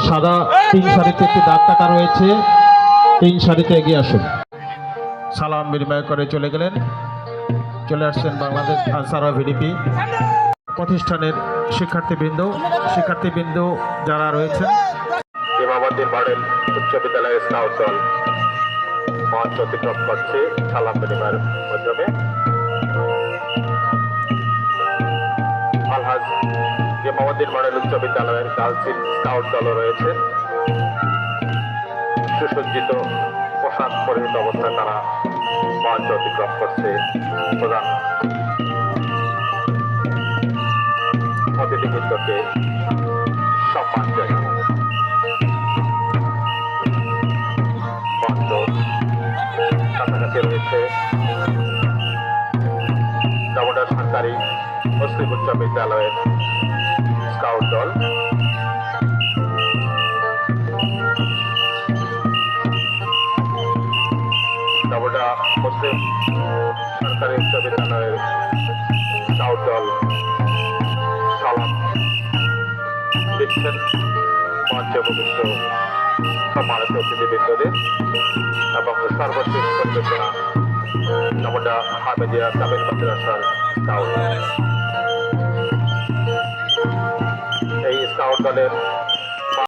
সাদা 3 সারিতে একটি দাগ কাটা রয়েছে, 3 সারিতে এগিয়ে আসুন। সালাম বিনিময় করে চলে গেলেন। চলে আসছেন বাংলাদেশ আনসার ভিডিপি প্রতিষ্ঠানের শিক্ষার্থীবৃন্দ যারা রয়েছে। ইমামউদ্দিন মডেল উচ্চ বিদ্যালয়ের স্কাউট দল মঞ্চ অতিক্রম করছে সালাম বিনিময়ের মাধ্যমে। আলহাজ ইমামউদ্দিন মডেল উচ্চ বিদ্যালয়ের গার্লস স্কাউট দলও রয়েছে। সুসজ্জিত পোশাক পরিহিত অবস্থায় তারা মঞ্চ অতিক্রম করছে। প্রধান অতিথিবৃন্দকে সম্মান জানায়। মঞ্চ কাছাকাছি রয়েছে দামোদর সরকারি মুসলিম উচ্চ বিদ্যালয়ের স্কাউট দল। দামোদর মুসলিম সরকারি উচ্চ বিদ্যালয়ের স্কাউট দল সালাম দিচ্ছেন মঞ্চে উপবিষ্ট সম্মানিত অতিথিবৃন্দদের এবং সর্বশেষ পরিবেশনা দামোদর হামিদিয়া কামিল মাদ্রাসার স্কাউট। এই স্কাউট দলের